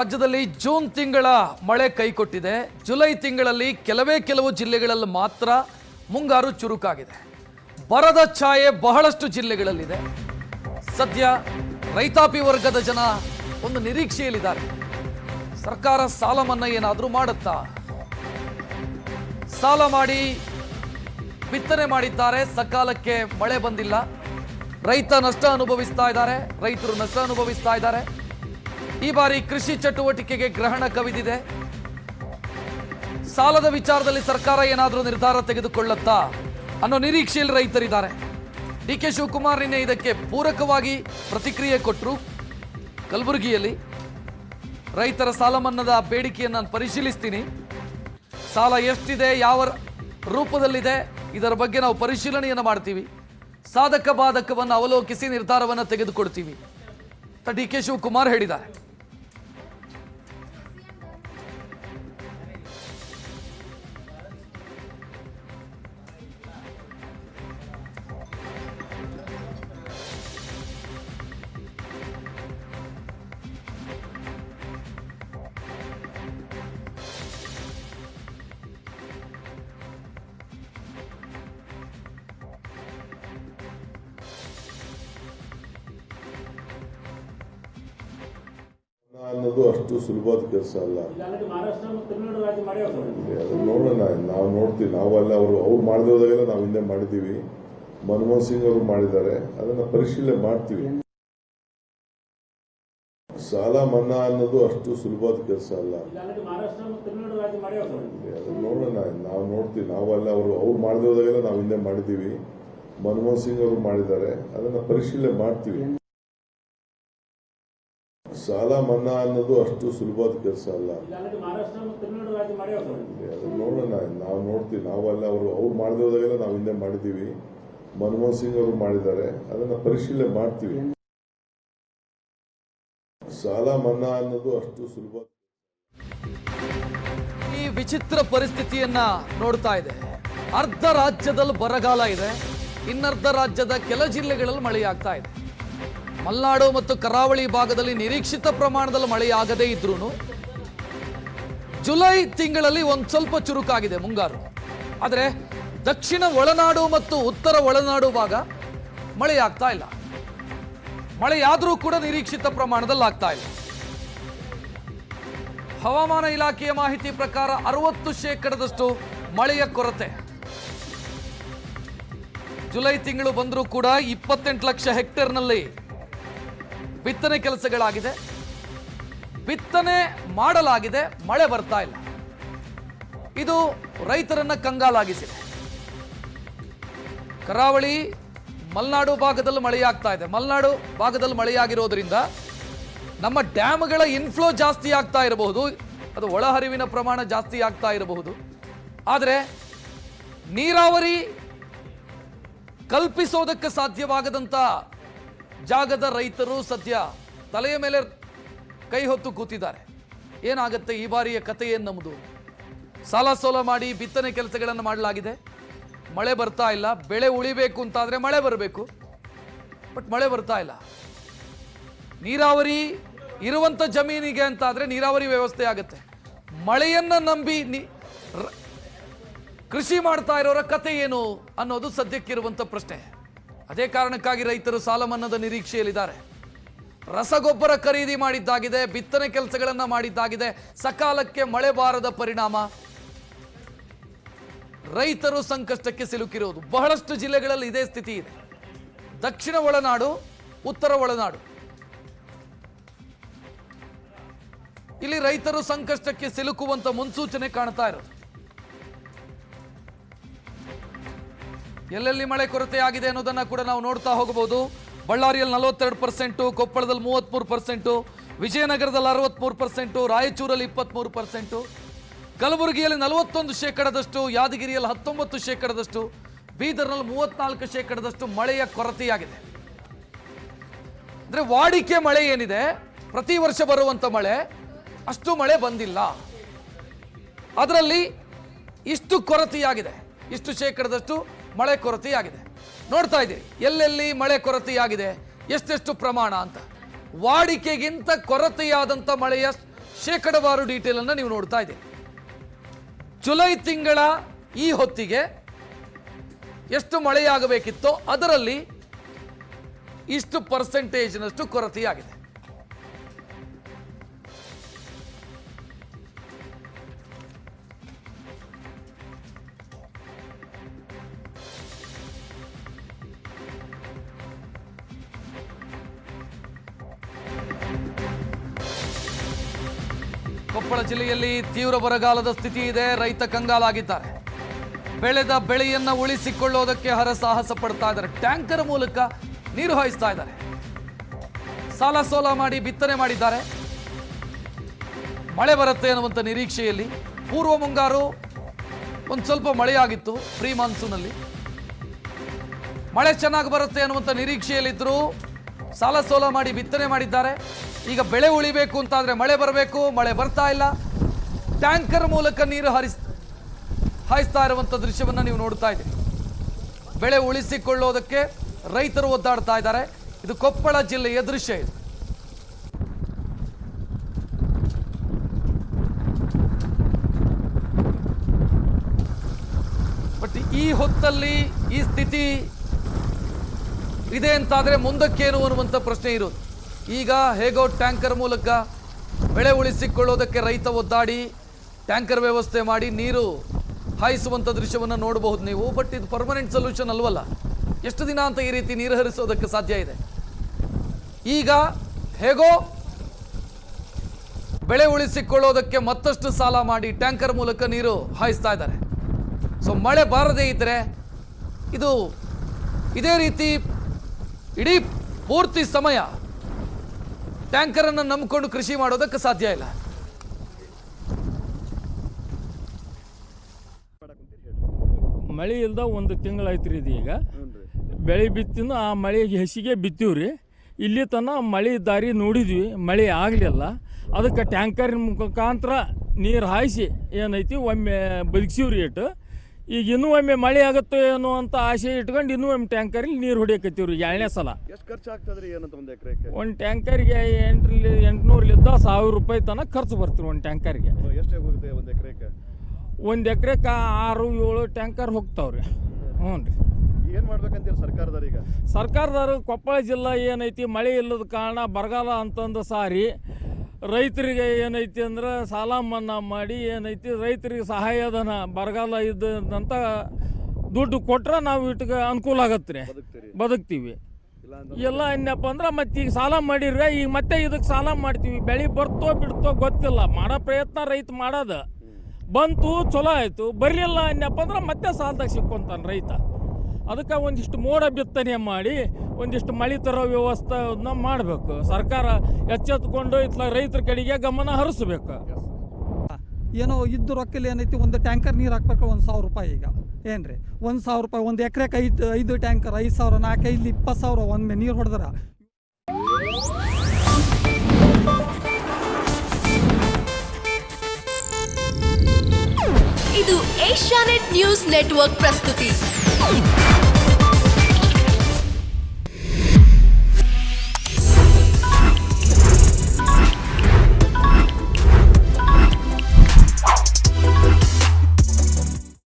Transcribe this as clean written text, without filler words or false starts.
ರಾಜ್ಯದಲ್ಲಿ ಜೂನ್ ತಿಂಗಳ ಮಳೆ ಕೈಕೊಟ್ಟಿದೆ. ಜುಲೈ ತಿಂಗಳಲ್ಲಿ ಕೆಲವು ಜಿಲ್ಲೆಗಳಲ್ಲಿ ಮಾತ್ರ ಮುಂಗಾರು ಚುರುಕಾಗಿದೆ. ಬರದ ಛಾಯೆ ಬಹಳಷ್ಟು ಜಿಲ್ಲೆಗಳಲ್ಲಿದೆ. ಸದ್ಯ ರೈತಾಪಿ ವರ್ಗದ ಜನ ಒಂದು ನಿರೀಕ್ಷೆಯಲ್ಲಿದ್ದಾರೆ. ಸರ್ಕಾರ ಸಾಲ ಮನ್ನಾ ಏನಾದರೂ ಮಾಡುತ್ತಾ? ಸಾಲ ಮಾಡಿ ಬಿತ್ತನೆ ಮಾಡಿದ್ದಾರೆ, ಸಕಾಲಕ್ಕೆ ಮಳೆ ಬಂದಿಲ್ಲ, ರೈತರು ನಷ್ಟ ಅನುಭವಿಸ್ತಾ ಇದ್ದಾರೆ. ಈ ಬಾರಿ ಕೃಷಿ ಚಟುವಟಿಕೆಗೆ ಗ್ರಹಣ ಕವಿದಿದೆ. ಸಾಲದ ವಿಚಾರದಲ್ಲಿ ಸರ್ಕಾರ ಏನಾದರೂ ನಿರ್ಧಾರ ತೆಗೆದುಕೊಳ್ಳುತ್ತಾ ಅನ್ನೋ ನಿರೀಕ್ಷೆಯಲ್ಲಿ ರೈತರಿದ್ದಾರೆ. ಡಿ.ಕೆ. ಶಿವಕುಮಾರ್ ನಿನ್ನೆ ಇದಕ್ಕೆ ಪೂರಕವಾಗಿ ಪ್ರತಿಕ್ರಿಯೆ ಕೊಟ್ಟರು. ಕಲಬುರಗಿಯಲ್ಲಿ ರೈತರ ಸಾಲ ಮನ್ನಾದ ಬೇಡಿಕೆಯನ್ನು ನಾನು ಪರಿಶೀಲಿಸ್ತೀನಿ, ಸಾಲ ಎಷ್ಟಿದೆ, ಯಾವ ರೂಪದಲ್ಲಿದೆ, ಇದರ ಬಗ್ಗೆ ನಾವು ಪರಿಶೀಲನೆಯನ್ನು ಮಾಡ್ತೀವಿ, ಸಾಧಕ ಬಾಧಕವನ್ನು ಅವಲೋಕಿಸಿ ನಿರ್ಧಾರವನ್ನು ತೆಗೆದುಕೊಳ್ತೀವಿ ಅಂತ ಡಿ.ಕೆ. ಶಿವಕುಮಾರ್ ಹೇಳಿದ್ದಾರೆ. ಅನ್ನೋದು ಅಷ್ಟು ಸುಲಭವಾದ ಕೆಲಸ ಅಲ್ಲ. ನೋಡೋಣ, ನಾವು ನೋಡ್ತೀವಿ. ನಾವೆಲ್ಲ ಅವ್ರು ಮಾಡಿದೋದಾಗೆಲ್ಲ ನಾವು ಹಿಂದೆ ಮಾಡಿದ್ದೀವಿ. ಮನಮೋಹನ್ ಸಿಂಗ್ ಅವರು ಮಾಡಿದ್ದಾರೆ, ಅದನ್ನ ಪರಿಶೀಲನೆ ಮಾಡ್ತೀವಿ. ಸಾಲ ಮನ್ನಾ ಅನ್ನೋದು ಅಷ್ಟು ಸುಲಭವಾದ ಕೆಲಸ ಅಲ್ಲ. ನೋಡೋಣ, ನಾವು ನೋಡ್ತೀವಿ. ನಾವೆಲ್ಲ ಅವ್ರು ಮಾಡಿದೋದಾಗೆಲ್ಲ ನಾವು ಹಿಂದೆ ಮಾಡಿದ್ದೀವಿ. ಮನಮೋಹನ್ ಸಿಂಗ್ ಅವರು ಮಾಡಿದ್ದಾರೆ, ಅದನ್ನ ಪರಿಶೀಲನೆ ಮಾಡ್ತೀವಿ. ಸಾಲ ಮನ್ನಾ ಅನ್ನೋದು ಅಷ್ಟು ಸುಲಭವಾದ ಕೆಲಸ ಅಲ್ಲ. ನೋಡೋಣ, ನಾವು ನೋಡ್ತೀವಿ. ನಾವೆಲ್ಲ ಅವ್ರು ಮಾಡಿದೋದಾಗೆಲ್ಲ ನಾವು ಹಿಂದೆ ಮಾಡಿದ್ದೀವಿ. ಮನಮೋಹನ್ ಸಿಂಗ್ ಅವರು ಮಾಡಿದ್ದಾರೆ, ಅದನ್ನ ಪರಿಶೀಲನೆ ಮಾಡ್ತೀವಿ. ಸಾಲ ಮನ್ನಾ ಅನ್ನೋದು ಅಷ್ಟು ಸುಲಭ. ಈ ವಿಚಿತ್ರ ಪರಿಸ್ಥಿತಿಯನ್ನ ನೋಡ್ತಾ ಇದೆ. ಅರ್ಧ ರಾಜ್ಯದಲ್ಲಿ ಬರಗಾಲ ಇದೆ, ಇನ್ನರ್ಧ ರಾಜ್ಯದ ಕೆಲ ಜಿಲ್ಲೆಗಳಲ್ಲಿ ಮಳೆಯಾಗ್ತಾ ಇದೆ. ಮಲೆನಾಡು ಮತ್ತು ಕರಾವಳಿ ಭಾಗದಲ್ಲಿ ನಿರೀಕ್ಷಿತ ಪ್ರಮಾಣದಲ್ಲಿ ಮಳೆಯಾಗದೇ ಇದ್ರೂ ಜುಲೈ ತಿಂಗಳಲ್ಲಿ ಒಂದು ಸ್ವಲ್ಪ ಚುರುಕಾಗಿದೆ ಮುಂಗಾರು. ಆದರೆ ದಕ್ಷಿಣ ಒಳನಾಡು ಮತ್ತು ಉತ್ತರ ಒಳನಾಡು ಭಾಗ ಮಳೆಯಾಗ್ತಾ ಇಲ್ಲ. ಮಳೆಯಾದರೂ ಕೂಡ ನಿರೀಕ್ಷಿತ ಪ್ರಮಾಣದಲ್ಲಿ ಆಗ್ತಾ ಇಲ್ಲ. ಹವಾಮಾನ ಇಲಾಖೆಯ ಮಾಹಿತಿ ಪ್ರಕಾರ 60% ಮಳೆಯ ಕೊರತೆ. ಜುಲೈ ತಿಂಗಳು ಬಂದರೂ ಕೂಡ 28 ಲಕ್ಷ ಹೆಕ್ಟೇರ್ನಲ್ಲಿ ಬಿತ್ತನೆ ಕೆಲಸಗಳಾಗಿದೆ, ಬಿತ್ತನೆ ಮಾಡಲಾಗಿದೆ, ಮಳೆ ಬರ್ತಾ ಇಲ್ಲ. ಇದು ರೈತರನ್ನ ಕಂಗಾಲಾಗಿಸಿದೆ. ಕರಾವಳಿ ಮಲೆನಾಡು ಭಾಗದಲ್ಲಿ ಮಳೆಯಾಗ್ತಾ ಇದೆ. ಮಲೆನಾಡು ಭಾಗದಲ್ಲಿ ಮಳೆಯಾಗಿರೋದ್ರಿಂದ ನಮ್ಮ ಡ್ಯಾಮ್ಗಳ ಇನ್ಫ್ಲೋ ಜಾಸ್ತಿ ಆಗ್ತಾ ಇರಬಹುದು, ಅದು ಒಳಹರಿವಿನ ಪ್ರಮಾಣ ಜಾಸ್ತಿ ಆಗ್ತಾ ಇರಬಹುದು. ಆದರೆ ನೀರಾವರಿ ಕಲ್ಪಿಸೋದಕ್ಕೆ ಸಾಧ್ಯವಾಗದಂತ ಜಾಗದ ರೈತರು ಸದ್ಯ ತಲೆಯ ಮೇಲೆ ಕೈ ಹೊತ್ತು ಕೂತಿದ್ದಾರೆ. ಏನಾಗುತ್ತೆ ಈ ಬಾರಿಯ ಕಥೆ ಏನು ನಮ್ಮದು? ಸಾಲ ಸೋಲ ಮಾಡಿ ಬಿತ್ತನೆ ಕೆಲಸಗಳನ್ನು ಮಾಡಲಾಗಿದೆ, ಮಳೆ ಬರ್ತಾ ಇಲ್ಲ. ಬೆಳೆ ಉಳಿಬೇಕು ಅಂತಾದರೆ ಮಳೆ ಬರಬೇಕು, ಬಟ್ ಮಳೆ ಬರ್ತಾ ಇಲ್ಲ. ನೀರಾವರಿ ಇರುವಂಥ ಜಮೀನಿಗೆ ಅಂತಾದರೆ ನೀರಾವರಿ ವ್ಯವಸ್ಥೆ ಆಗುತ್ತೆ. ಮಳೆಯನ್ನು ನಂಬಿ ಕೃಷಿ ಮಾಡ್ತಾ ಇರೋರ ಕತೆ ಏನು ಅನ್ನೋದು ಸದ್ಯಕ್ಕಿರುವಂಥ ಪ್ರಶ್ನೆ. ಅದೇ ಕಾರಣಕ್ಕಾಗಿ ರೈತರು ಸಾಲ ಮನ್ನಾದ ನಿರೀಕ್ಷೆಯಲ್ಲಿದ್ದಾರೆ. ರಸಗೊಬ್ಬರ ಖರೀದಿ ಮಾಡಿದ್ದಾಗಿದೆ, ಬಿತ್ತನೆ ಕೆಲಸಗಳನ್ನು ಮಾಡಿದ್ದಾಗಿದೆ, ಸಕಾಲಕ್ಕೆ ಮಳೆ ಬಾರದ ಪರಿಣಾಮ ರೈತರು ಸಂಕಷ್ಟಕ್ಕೆ ಸಿಲುಕಿರುವುದು. ಬಹಳಷ್ಟು ಜಿಲ್ಲೆಗಳಲ್ಲಿ ಇದೇ ಸ್ಥಿತಿ ಇದೆ. ದಕ್ಷಿಣ ಒಳನಾಡು, ಉತ್ತರ ಒಳನಾಡು, ಇಲ್ಲಿ ರೈತರು ಸಂಕಷ್ಟಕ್ಕೆ ಸಿಲುಕುವಂತ ಮುನ್ಸೂಚನೆ ಕಾಣ್ತಾ ಇರೋದು. ಎಲ್ಲೆಲ್ಲಿ ಮಳೆ ಕೊರತೆ ಆಗಿದೆ ಅನ್ನೋದನ್ನ ಕೂಡ ನಾವು ನೋಡ್ತಾ ಹೋಗಬಹುದು. ಬಳ್ಳಾರಿಯಲ್ಲಿ 42%, ಕೊಪ್ಪಳದಲ್ಲಿ 33%, ವಿಜಯನಗರದಲ್ಲಿ 63%, ರಾಯಚೂರಲ್ಲಿ 23%, ಕಲಬುರಗಿಯಲ್ಲಿ 41%, ಯಾದಗಿರಿಯಲ್ಲಿ 19%, ಬೀದರ್ನಲ್ಲಿ 34% ಮಳೆಯ ಕೊರತೆಯಾಗಿದೆ. ಅಂದ್ರೆ ವಾಡಿಕೆ ಮಳೆ ಏನಿದೆ, ಪ್ರತಿ ವರ್ಷ ಬರುವಂತ ಮಳೆ, ಅಷ್ಟು ಮಳೆ ಬಂದಿಲ್ಲ. ಅದರಲ್ಲಿ ಇಷ್ಟು ಕೊರತೆಯಾಗಿದೆ, ಇಷ್ಟು ಶೇಕಡದಷ್ಟು ಮಳೆ ಕೊರತೆಯಾಗಿದೆ. ನೋಡ್ತಾ ಇದ್ದೀರಿ ಎಲ್ಲೆಲ್ಲಿ ಮಳೆ ಕೊರತೆಯಾಗಿದೆ, ಎಷ್ಟೆಷ್ಟು ಪ್ರಮಾಣ ಅಂತ. ವಾಡಿಕೆಗಿಂತ ಕೊರತೆಯಾದಂಥ ಮಳೆಯ ಶೇಕಡವಾರು ಡೀಟೇಲ್ ಅನ್ನು ನೀವು ನೋಡ್ತಾ ಇದ್ದೀರಿ. ಜುಲೈ ತಿಂಗಳ ಈ ಹೊತ್ತಿಗೆ ಎಷ್ಟು ಮಳೆಯಾಗಬೇಕಿತ್ತೋ ಅದರಲ್ಲಿ ಇಷ್ಟು ಪರ್ಸೆಂಟೇಜ್ನಷ್ಟು ಕೊರತೆಯಾಗಿದೆ. ಕೊಪ್ಪಳ ಜಿಲ್ಲೆಯಲ್ಲಿ ತೀವ್ರ ಬರಗಾಲದ ಸ್ಥಿತಿ ಇದೆ. ರೈತ ಕಂಗಾಲಾಗಿದ್ದಾರೆ. ಬೆಳೆದ ಬೆಳೆಯನ್ನ ಉಳಿಸಿಕೊಳ್ಳೋದಕ್ಕೆ ಹರಸಾಹಸ ಪಡ್ತಾ ಇದ್ದಾರೆ. ಟ್ಯಾಂಕರ್ ಮೂಲಕ ನೀರು ಹಾಯಿಸ್ತಾ ಇದ್ದಾರೆ. ಸಾಲ ಸೋಲ ಮಾಡಿ ಬಿತ್ತನೆ ಮಾಡಿದ್ದಾರೆ. ಮಳೆ ಬರುತ್ತೆ ಅನ್ನುವಂಥ ನಿರೀಕ್ಷೆಯಲ್ಲಿ ಪೂರ್ವ ಮುಂಗಾರು ಒಂದು ಸ್ವಲ್ಪ ಮಳೆಯಾಗಿತ್ತು. ಪ್ರೀ ಮಾನ್ಸೂನಲ್ಲಿ ಮಳೆ ಚೆನ್ನಾಗಿ ಬರುತ್ತೆ ಅನ್ನುವಂಥ ನಿರೀಕ್ಷೆಯಲ್ಲಿದ್ದರೂ ಸಾಲ ಸೋಲ ಮಾಡಿ ಬಿತ್ತನೆ ಮಾಡಿದ್ದಾರೆ. ಈಗ ಬೆಳೆ ಉಳಿಬೇಕು ಅಂತಾದರೆ ಮಳೆ ಬರಬೇಕು, ಮಳೆ ಬರ್ತಾ ಇಲ್ಲ. ಟ್ಯಾಂಕರ್ ಮೂಲಕ ನೀರು ಹಾಯಿಸ್ತಾ ಇರುವಂಥ ದೃಶ್ಯವನ್ನು ನೀವು ನೋಡ್ತಾ ಇದ್ದೀರಿ. ಬೆಳೆ ಉಳಿಸಿಕೊಳ್ಳೋದಕ್ಕೆ ರೈತರು ಒದ್ದಾಡ್ತಾ ಇದ್ದಾರೆ. ಇದು ಕೊಪ್ಪಳ ಜಿಲ್ಲೆಯ ದೃಶ್ಯ ಇದು. ಬಟ್ ಈ ಹೊತ್ತಲ್ಲಿ ಈ ಸ್ಥಿತಿ ಇದೆ ಅಂತಾದರೆ ಮುಂದಕ್ಕೇನು ಅನ್ನುವಂಥ ಪ್ರಶ್ನೆ ಇರೋದು. ಈಗ ಹೇಗೋ ಟ್ಯಾಂಕರ್ ಮೂಲಕ ಬೆಳೆ ಉಳಿಸಿಕೊಳ್ಳೋದಕ್ಕೆ ರೈತ ಒದ್ದಾಡಿ ಟ್ಯಾಂಕರ್ ವ್ಯವಸ್ಥೆ ಮಾಡಿ ನೀರು ಹಾಯಿಸುವಂಥ ದೃಶ್ಯವನ್ನು ನೋಡಬಹುದು ನೀವು. ಬಟ್ ಇದು ಪರ್ಮನೆಂಟ್ ಸೊಲ್ಯೂಷನ್ ಅಲ್ವಲ್ಲ. ಎಷ್ಟು ದಿನ ಅಂತ ಈ ರೀತಿ ನೀರು ಹರಿಸೋದಕ್ಕೆ ಸಾಧ್ಯ ಇದೆ? ಈಗ ಹೇಗೋ ಬೆಳೆ ಉಳಿಸಿಕೊಳ್ಳೋದಕ್ಕೆ ಮತ್ತಷ್ಟು ಸಾಲ ಮಾಡಿ ಟ್ಯಾಂಕರ್ ಮೂಲಕ ನೀರು ಹಾಯಿಸ್ತಾ ಇದ್ದಾರೆ. ಸೊ ಮಳೆ ಬಾರದೇ ಇದ್ದರೆ ಇದು ಇದೇ ರೀತಿ ಇಡೀ ಪೂರ್ತಿ ಸಮಯ ಟ್ಯಾಂಕರನ್ನು ನಂಬಿಕೊಂಡು ಕೃಷಿ ಮಾಡೋದಕ್ಕೆ ಸಾಧ್ಯ ಇಲ್ಲ. ಮಳೆ ಇಲ್ದ ಒಂದು ತಿಂಗಳಾಯ್ತು ರೀ. ಇದು ಈಗ ಬೆಳೆ ಬಿತ್ತಿನ ಆ ಮಳೆಗೆ ಹೆಸಿಗೆ ಬಿತ್ತೀವ್ರಿ. ಇಲ್ಲಿ ತನಕ ಮಳೆ ದಾರಿ ನೋಡಿದ್ವಿ, ಮಳೆ ಆಗಲಿಲ್ಲ. ಅದಕ್ಕೆ ಟ್ಯಾಂಕರಿನ ಮುಖಾಂತರ ನೀರು ಹಾಯಿಸಿ ಏನೈತಿ ಒಮ್ಮೆ ಬದುಕಿಸಿವ್ರಿ. ಇಟ್ಟು ಈಗ ಇನ್ನೂ ಒಮ್ಮೆ ಮಳೆ ಆಗುತ್ತೋ ಏನೋ ಅಂತ ಆಸೆ ಇಟ್ಕೊಂಡು ಇನ್ನೂ ಒಮ್ಮೆ ಟ್ಯಾಂಕರಲ್ಲಿ ನೀರು ಹೊಡಿಯಕತ್ತೀವ್ರಿ. 2ನೇ ಸಲ. ಎಷ್ಟು ಖರ್ಚು ಆಗ್ತದ್ರಿ ಏನಂತ ಒಂದು ಎಕರೆಗೆ? ಒಂದು ಟ್ಯಾಂಕರಿಗೆ 800ಲಿಂದ 1000 ರೂಪಾಯಿ ತನಕ ಖರ್ಚು ಬರ್ತೀವಿ ಒಂದು ಟ್ಯಾಂಕರ್ಗೆ. ಎಷ್ಟು ಹೋಗುತ್ತೆ ಒಂದು ಎಕರೆಗೆ? ಒಂದು ಎಕರೆಗೆ 6-7 ಟ್ಯಾಂಕರ್ ಹೋಗ್ತಾವ್ರಿ. ಹ್ಞೂ ರೀ. ಏನು ಮಾಡ್ಬೇಕಂತೀರಿ ಸರ್ಕಾರದವ್ರು? ಈಗ ಸರ್ಕಾರದವರು ಕೊಪ್ಪಳ ಜಿಲ್ಲಾ ಏನೈತಿ ಮಳೆ ಇಲ್ಲದ ಕಾರಣ ಬರಗಾಲ ಅಂತಂದು ಸಾರಿ ರೈತರಿಗೆ ಏನೈತಿ ಅಂದ್ರೆ ಸಾಲ ಮನ್ನಾ ಮಾಡಿ ಏನೈತಿ ರೈತರಿಗೆ ಸಹಾಯಧನ ಬರಗಾಲ ಇದ್ದಂತ ದುಡ್ಡು ಕೊಟ್ರೆ ನಾವು ಇಟ್ಗೆ ಅನುಕೂಲ ಆಗತ್ತೆ ರೀ, ಬದುಕ್ತೀವಿ. ಎಲ್ಲ ಏನಪ್ಪ ಅಂದ್ರೆ ಮತ್ತೆ ಈಗ ಸಾಲ ಮಾಡಿದ್ರೆ ಈಗ ಮತ್ತೆ ಇದಕ್ಕೆ ಸಾಲ ಮಾಡ್ತೀವಿ. ಬೆಳೆ ಬರ್ತೋ ಬಿಡ್ತೋ ಗೊತ್ತಿಲ್ಲ. ಮಾಡೋ ಪ್ರಯತ್ನ ರೈತ ಮಾಡೋದು ಬಂತು ಚಲೋ ಆಯಿತು, ಬರಲಿಲ್ಲ ಏನಪ್ಪ ಅಂದ್ರೆ ಮತ್ತೆ ಸಾಲದಾಗ ಸಿಕ್ಕೊಂತಾನೆ ರೈತ. ಅದಕ್ಕೆ ಒಂದಿಷ್ಟು ಮೋಡ ಬಿತ್ತನೆ ಮಾಡಿ ಒಂದಿಷ್ಟು ಮಳೆ ತರೋ ವ್ಯವಸ್ಥೆನ ಮಾಡಬೇಕು. ಸರ್ಕಾರ ಎಚ್ಚೆತ್ತುಕೊಂಡು ಇತ್ಲ ರೈತರ ಕಡೆಗೆ ಗಮನ ಹರಿಸ್ಬೇಕು. ಏನೋ ಇದ್ದು ರೊಕ್ಕಲ್ಲಿ ಏನೈತಿ ಒಂದು ಟ್ಯಾಂಕರ್ ನೀರು ಹಾಕ್ಬೇಕು 1000 ರೂಪಾಯಿ. ಈಗ ಏನು ರೀ 1000 ರೂಪಾಯಿ ಒಂದು ಎಕರೆಗೆ 5 ಟ್ಯಾಂಕರ್ 5000, 4 5 20,000 ಒಮ್ಮೆ ನೀರು ಹೊಡೆದ್ರ. ಇದು ಏಷ್ಯಾನೆಟ್ ನ್ಯೂಸ್ ನೆಟ್ವರ್ಕ್ ಪ್ರಸ್ತುತಿ.